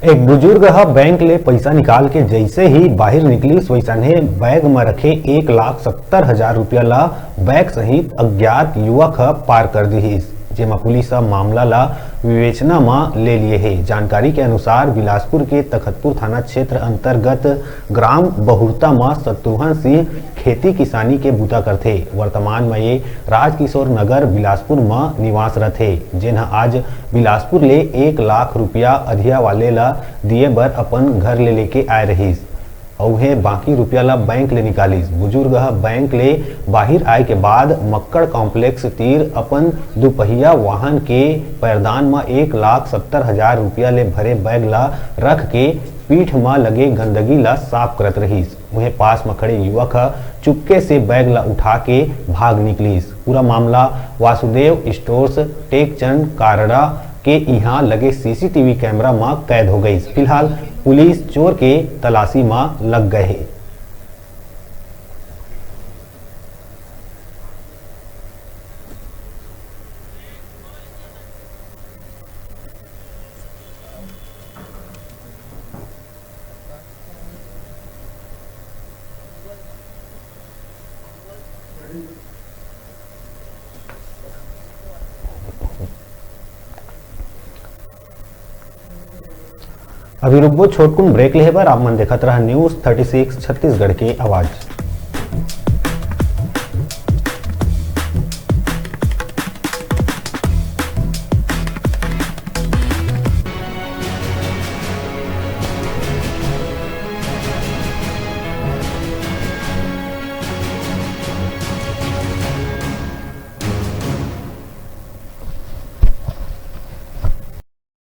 एक बुजुर्ग ह बैंक ले पैसा निकाल के जैसे ही बाहर निकली वैसने बैग में रखे 1,70,000 रुपया ला बैग सहित अज्ञात युवक ह पार कर दीहिस, जेमा पुलिस मामला ला विवेचना में ले लिए है। जानकारी के अनुसार बिलासपुर के तखतपुर थाना क्षेत्र अंतर्गत ग्राम बहुरता में शत्रुघ्न सिंह खेती किसानी के बूता करथे। वर्तमान में ये राजकिशोर नगर बिलासपुर में निवास रथे, जिन्ह आज बिलासपुर ले 1 लाख रुपया अधिया वाले ला दिए बर अपन घर ले लेके आए रहीस। औहे बाकी रुपया ला बैंक ले निकालिस। बुजुर्ग बैंक ले बाहर आए के बाद मक्कड़ कॉम्प्लेक्स तीर अपन दुपहिया वाहन के पैरदान में 1,70,000 रुपया ले भरे बैग ला रख के पीठ में लगे गंदगी ला साफ करत रहीस। वहीं पास में खड़े युवक चुपके से बैग ला उठा के भाग निकलिस। पूरा मामला वासुदेव स्टोर्स टेकचंद कारड़ा के यहाँ लगे सीसीटीवी कैमरा में कैद हो गई। फिलहाल पुलिस चोर के तलाशी में लग गए है। अभी रुकबो छोटकुन ब्रेक लेहे बर आप मन देखत रहा न्यूज़ 36 छत्तीसगढ़ की आवाज़।